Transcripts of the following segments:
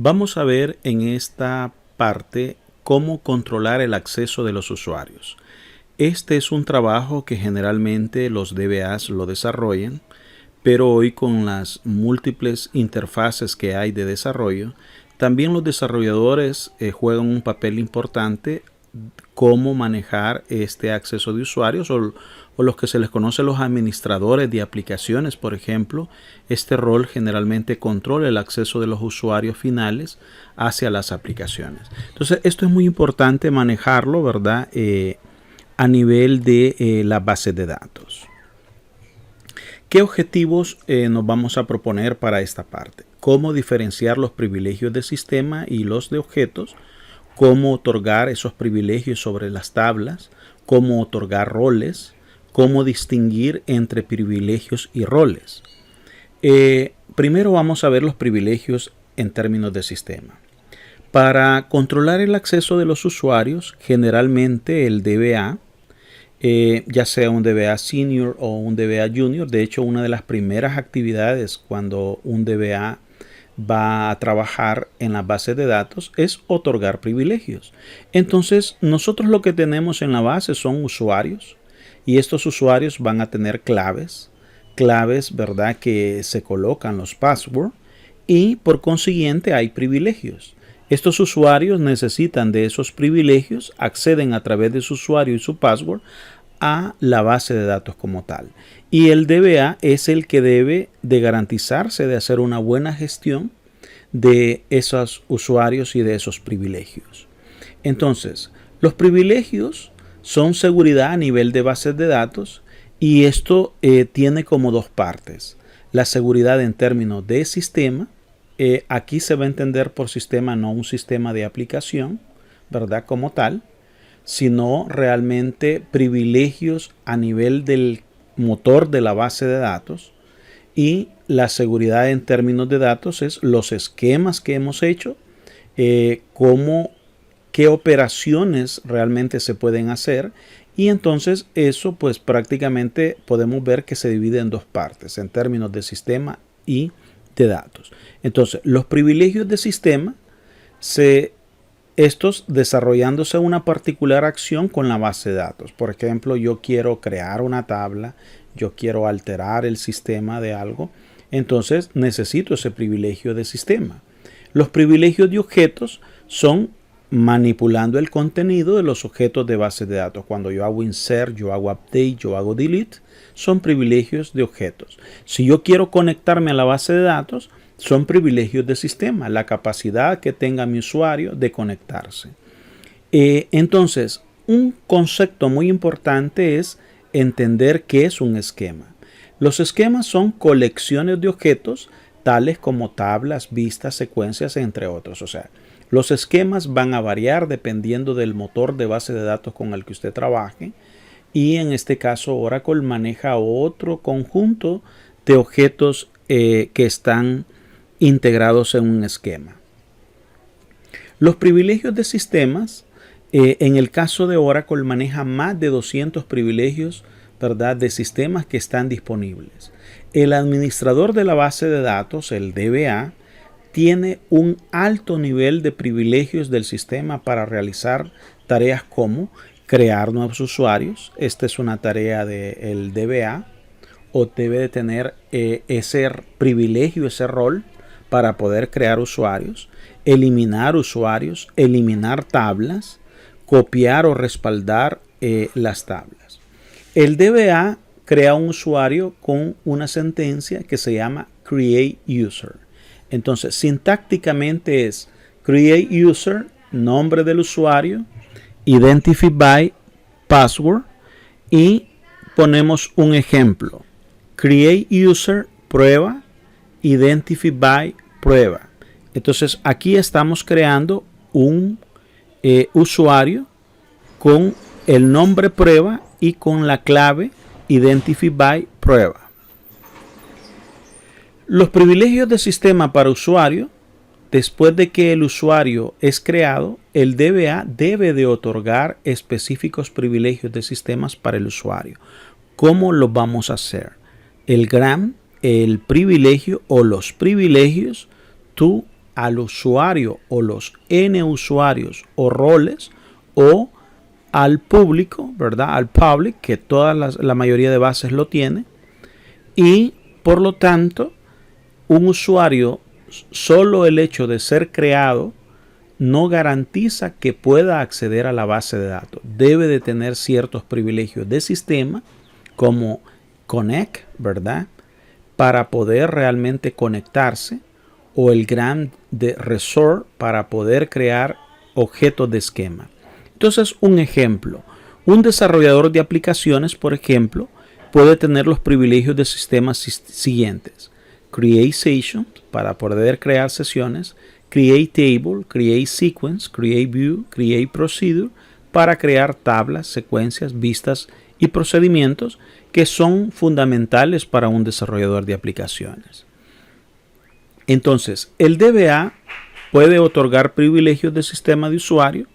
Vamos a ver en esta parte cómo controlar el acceso de los usuarios. Este es un trabajo que generalmente los DBAs lo desarrollan, pero hoy con las múltiples interfaces que hay de desarrollo, también los desarrolladores juegan un papel importante cómo manejar este acceso de usuarios o los que se les conoce los administradores de aplicaciones, por ejemplo. Este rol generalmente controla el acceso de los usuarios finales hacia las aplicaciones. Entonces, esto es muy importante manejarlo, ¿verdad? A nivel de la base de datos. ¿Qué objetivos nos vamos a proponer para esta parte? ¿Cómo diferenciar los privilegios de sistema y los de objetos? ¿Cómo otorgar esos privilegios sobre las tablas? ¿Cómo otorgar roles? ¿Cómo distinguir entre privilegios y roles? Primero vamos a ver los privilegios en términos de sistema. Para controlar el acceso de los usuarios, generalmente el DBA, ya sea un DBA Senior o un DBA Junior, de hecho una de las primeras actividades cuando un DBA va a trabajar en la base de datos es otorgar privilegios. Entonces nosotros lo que tenemos en la base son usuarios y estos usuarios van a tener claves, ¿verdad? Que se colocan los passwords y por consiguiente hay privilegios. Estos usuarios necesitan de esos privilegios, acceden a través de su usuario y su password a la base de datos como tal. Y el DBA es el que debe de garantizarse de hacer una buena gestión de esos usuarios y de esos privilegios. Entonces, los privilegios son seguridad a nivel de bases de datos y esto tiene como dos partes. La seguridad en términos de sistema. Aquí se va a entender por sistema no un sistema de aplicación, ¿verdad? Como tal, sino realmente privilegios a nivel del motor de la base de datos. Y la seguridad en términos de datos es los esquemas que hemos hecho, qué operaciones realmente se pueden hacer. Y entonces eso pues prácticamente podemos ver que se divide en dos partes, en términos de sistema y de datos. Entonces, los privilegios de sistema, estos desarrollándose una particular acción con la base de datos. Por ejemplo, yo quiero crear una tabla, yo quiero alterar el sistema de algo, entonces necesito ese privilegio de sistema. Los privilegios de objetos son manipulando el contenido de los objetos de base de datos. Cuando yo hago insert, yo hago update, yo hago delete, son privilegios de objetos. Si yo quiero conectarme a la base de datos, son privilegios de sistema, la capacidad que tenga mi usuario de conectarse. Entonces, un concepto muy importante es entender qué es un esquema. Los esquemas son colecciones de objetos, tales como tablas, vistas, secuencias, entre otros. O sea, los esquemas van a variar dependiendo del motor de base de datos con el que usted trabaje. Y en este caso Oracle maneja otro conjunto de objetos que están integrados en un esquema. Los privilegios de sistemas, en el caso de Oracle maneja más de 200 privilegios, ¿verdad? De sistemas que están disponibles. El administrador de la base de datos, el DBA, tiene un alto nivel de privilegios del sistema para realizar tareas como crear nuevos usuarios. Esta es una tarea del DBA o debe de tener ese privilegio, ese rol para poder crear usuarios, eliminar usuarios, eliminar tablas, copiar o respaldar las tablas. El DBA crea un usuario con una sentencia que se llama create user. Entonces, sintácticamente es create user, nombre del usuario, identify by password y ponemos un ejemplo. Create user, prueba, identify by, prueba. Entonces, aquí estamos creando un usuario con el nombre prueba y con la clave identify by, prueba. Los privilegios de sistema para usuario, después de que el usuario es creado, el DBA debe de otorgar específicos privilegios de sistemas para el usuario. ¿Cómo lo vamos a hacer? El GRAM, el privilegio o los privilegios to al usuario o los N usuarios o roles o al público, ¿verdad? Al public, que la mayoría de bases lo tiene. Y por lo tanto, un usuario, solo el hecho de ser creado no garantiza que pueda acceder a la base de datos. Debe de tener ciertos privilegios de sistema como Connect, ¿verdad? Para poder realmente conectarse, o el Grant de Resort para poder crear objetos de esquema. Entonces, un ejemplo, un desarrollador de aplicaciones, por ejemplo, puede tener los privilegios de sistemas siguientes: Create Session para poder crear sesiones, Create Table, Create Sequence, Create View, Create Procedure para crear tablas, secuencias, vistas y procedimientos que son fundamentales para un desarrollador de aplicaciones. Entonces, el DBA puede otorgar privilegios de sistema de usuario.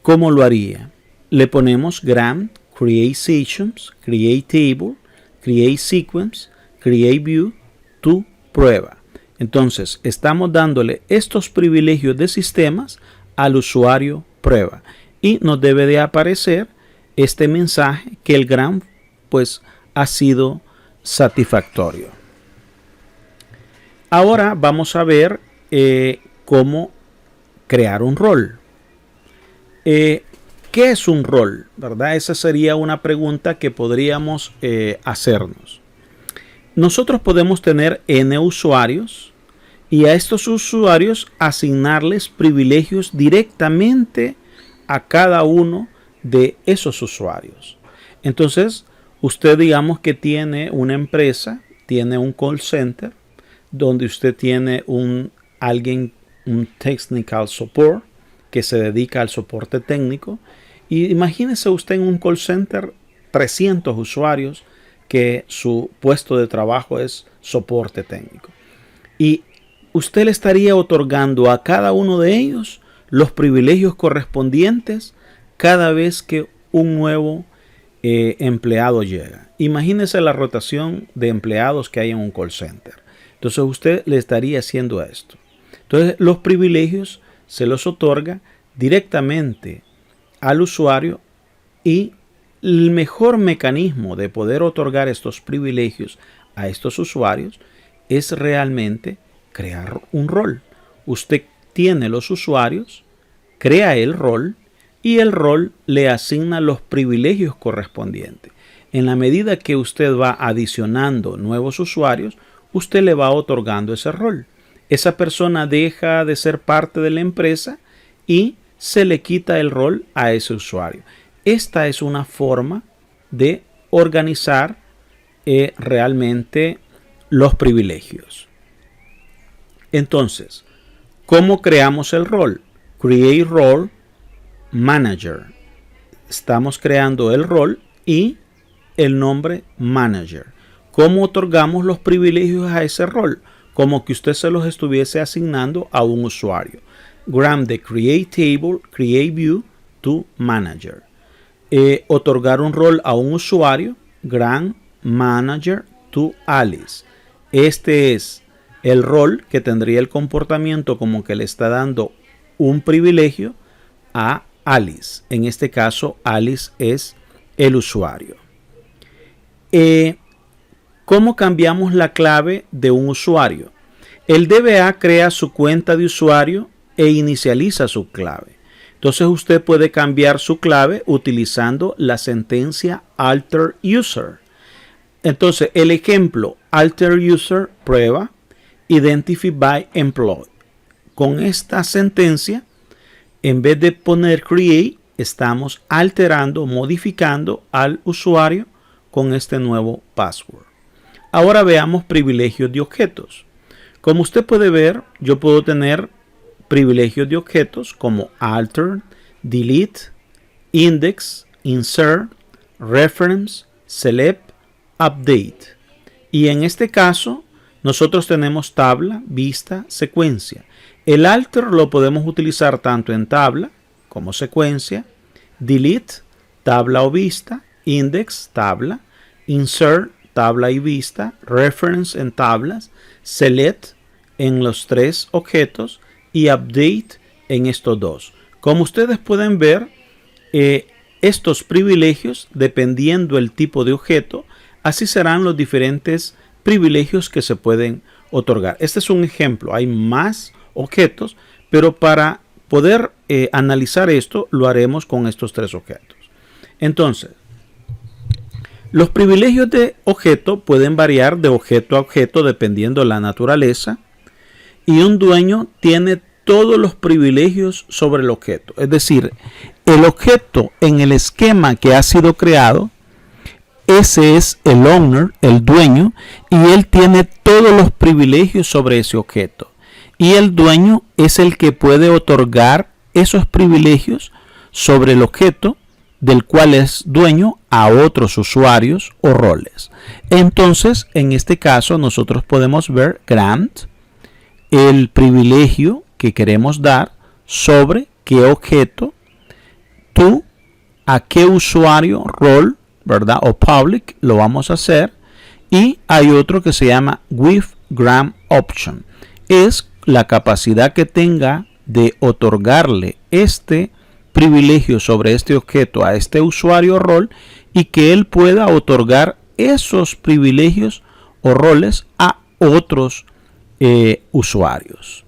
¿Cómo lo haría? Le ponemos Grant, Create Sessions, Create Table, Create Sequence, Create View, to prueba. Entonces, estamos dándole estos privilegios de sistemas al usuario prueba. Y nos debe de aparecer este mensaje que el Grant pues ha sido satisfactorio. Ahora vamos a ver cómo crear un rol. ¿Qué es un rol? ¿Verdad? Esa sería una pregunta que podríamos hacernos. Nosotros podemos tener N usuarios y a estos usuarios asignarles privilegios directamente a cada uno de esos usuarios. Entonces, usted digamos que tiene una empresa, tiene un call center, donde usted tiene un technical support que se dedica al soporte técnico. Y imagínese usted en un call center 300 usuarios que su puesto de trabajo es soporte técnico. Y usted le estaría otorgando a cada uno de ellos los privilegios correspondientes cada vez que un nuevo empleado llega. Imagínese la rotación de empleados que hay en un call center. Entonces usted le estaría haciendo esto. Entonces los privilegios se los otorga directamente al usuario, y el mejor mecanismo de poder otorgar estos privilegios a estos usuarios es realmente crear un rol. Usted tiene los usuarios, crea el rol y el rol le asigna los privilegios correspondientes. En la medida que usted va adicionando nuevos usuarios, usted le va otorgando ese rol. Esa persona deja de ser parte de la empresa y se le quita el rol a ese usuario. Esta es una forma de organizar realmente los privilegios. Entonces, ¿cómo creamos el rol? Create Role Manager. Estamos creando el rol y el nombre Manager. ¿Cómo otorgamos los privilegios a ese rol? Como que usted se los estuviese asignando a un usuario. Grant de Create Table, Create View, to Manager. Otorgar un rol a un usuario. Grant Manager to Alice. Este es el rol que tendría el comportamiento como que le está dando un privilegio a Alice. En este caso, Alice es el usuario. ¿Cómo cambiamos la clave de un usuario? El DBA crea su cuenta de usuario e inicializa su clave. Entonces usted puede cambiar su clave utilizando la sentencia alter user. Entonces el ejemplo alter user prueba identify by employee. Con esta sentencia, en vez de poner create, estamos alterando, modificando al usuario con este nuevo password. Ahora veamos privilegios de objetos. Como usted puede ver, yo puedo tener privilegios de objetos como alter, delete, index, insert, reference, select, update. Y en este caso, nosotros tenemos tabla, vista, secuencia. El alter lo podemos utilizar tanto en tabla como secuencia, delete, tabla o vista, index, tabla, insert, tabla y vista, reference en tablas, select en los tres objetos y update en estos dos. Como ustedes pueden ver, estos privilegios, dependiendo el tipo de objeto, así serán los diferentes privilegios que se pueden otorgar. Este es un ejemplo. Hay más objetos, pero para poder analizar esto, lo haremos con estos tres objetos. Entonces, los privilegios de objeto pueden variar de objeto a objeto dependiendo de la naturaleza, y un dueño tiene todos los privilegios sobre el objeto. Es decir, el objeto en el esquema que ha sido creado, ese es el owner, el dueño, y él tiene todos los privilegios sobre ese objeto. Y el dueño es el que puede otorgar esos privilegios sobre el objeto del cual es dueño a otros usuarios o roles. Entonces, en este caso, nosotros podemos ver grant, el privilegio que queremos dar sobre qué objeto, tú, a qué usuario, role, ¿verdad? O public, lo vamos a hacer. Y hay otro que se llama with grant option. Es la capacidad que tenga de otorgarle este privilegio sobre este objeto a este usuario o rol, y que él pueda otorgar esos privilegios o roles a otros usuarios.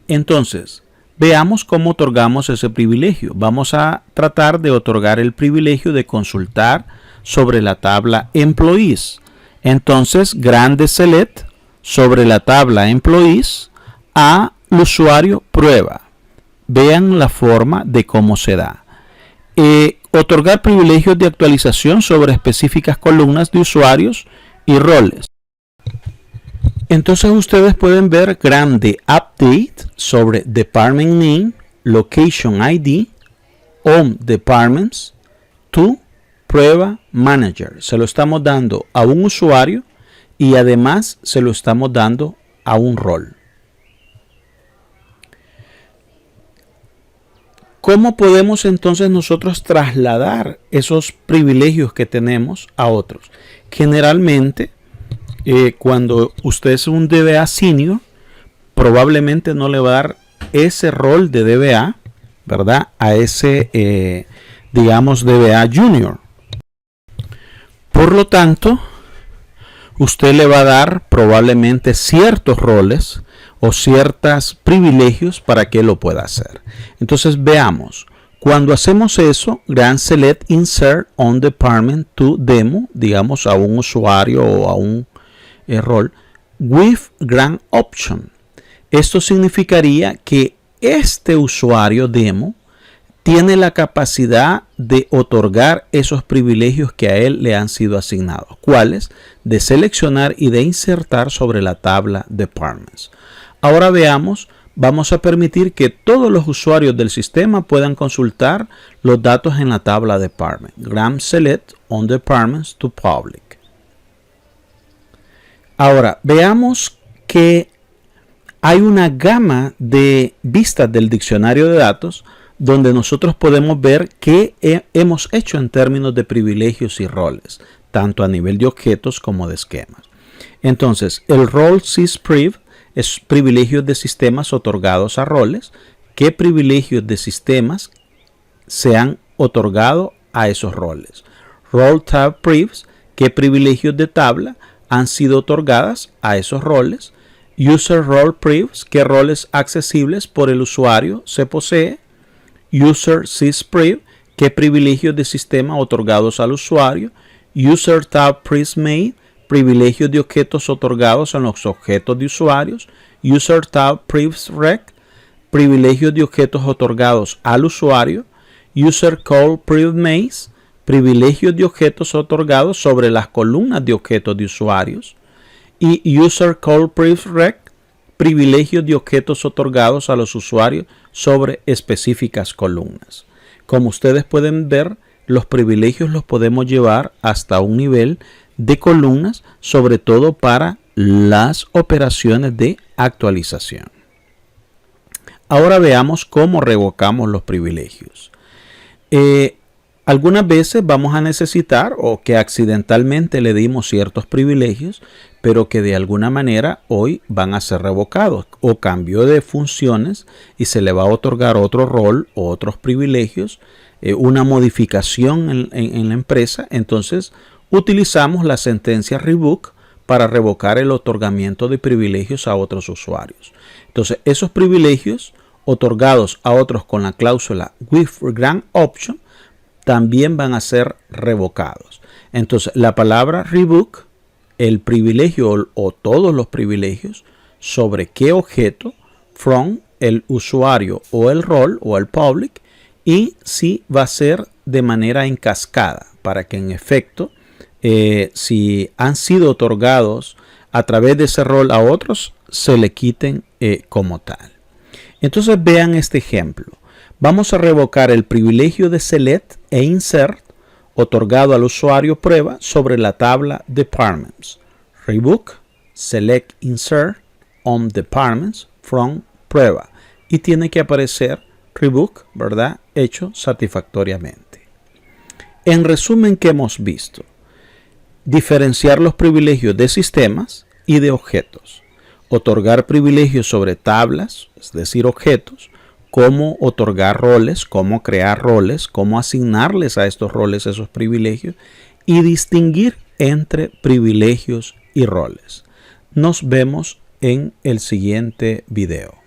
Entonces, veamos cómo otorgamos ese privilegio. Vamos a tratar de otorgar el privilegio de consultar sobre la tabla Employees. Entonces, grande select sobre la tabla Employees al usuario prueba. Vean la forma de cómo se da. Otorgar privilegios de actualización sobre específicas columnas de usuarios y roles. Entonces ustedes pueden ver grande update sobre department name, location ID, home departments, to prueba manager. Se lo estamos dando a un usuario y además se lo estamos dando a un rol. ¿Cómo podemos entonces nosotros trasladar esos privilegios que tenemos a otros? Generalmente, cuando usted es un DBA senior, probablemente no le va a dar ese rol de DBA, ¿verdad? A ese, digamos, DBA junior. Por lo tanto, usted le va a dar probablemente ciertos roles o ciertos privilegios para que lo pueda hacer. Entonces veamos, cuando hacemos eso, grant select insert on department to demo, digamos a un usuario o a un rol, with grant option. Esto significaría que este usuario demo tiene la capacidad de otorgar esos privilegios que a él le han sido asignados. ¿Cuáles? De seleccionar y de insertar sobre la tabla Departments. Ahora veamos, vamos a permitir que todos los usuarios del sistema puedan consultar los datos en la tabla Department. Grant Select on Departments to Public. Ahora, veamos que hay una gama de vistas del diccionario de datos donde nosotros podemos ver qué hemos hecho en términos de privilegios y roles, tanto a nivel de objetos como de esquemas. Entonces, el role syspriv es privilegios de sistemas otorgados a roles. ¿Qué privilegios de sistemas se han otorgado a esos roles? Role tab privs, ¿qué privilegios de tabla han sido otorgadas a esos roles? User role privs, ¿qué roles accesibles por el usuario se posee? User syspriv, ¿qué privilegios de sistema otorgados al usuario? User tab privs made, privilegios de objetos otorgados en los objetos de usuarios. User tab privs rec, privilegios de objetos otorgados al usuario. User call priv maze, privilegios de objetos otorgados sobre las columnas de objetos de usuarios. Y user call priv rec, privilegios de objetos otorgados a los usuarios sobre específicas columnas. Como ustedes pueden ver, los privilegios los podemos llevar hasta un nivel de columnas, sobre todo para las operaciones de actualización. Ahora veamos cómo revocamos los privilegios. Algunas veces vamos a necesitar o que accidentalmente le dimos ciertos privilegios, pero que de alguna manera hoy van a ser revocados o cambió de funciones y se le va a otorgar otro rol o otros privilegios, una modificación en la empresa. Entonces utilizamos la sentencia revoke para revocar el otorgamiento de privilegios a otros usuarios. Entonces esos privilegios otorgados a otros con la cláusula with grant option también van a ser revocados. Entonces la palabra revoke, el privilegio o todos los privilegios, sobre qué objeto, from el usuario o el rol o el public, y si va a ser de manera en cascada para que en efecto si han sido otorgados a través de ese rol a otros, se le quiten como tal. Entonces vean este ejemplo. Vamos a revocar el privilegio de select e insert otorgado al usuario prueba sobre la tabla departments. Revoke, select, insert on departments from prueba. Y tiene que aparecer revoke, ¿verdad? Hecho satisfactoriamente. En resumen, ¿qué hemos visto? Diferenciar los privilegios de sistemas y de objetos. Otorgar privilegios sobre tablas, es decir, objetos. Cómo otorgar roles, cómo crear roles, cómo asignarles a estos roles esos privilegios y distinguir entre privilegios y roles. Nos vemos en el siguiente video.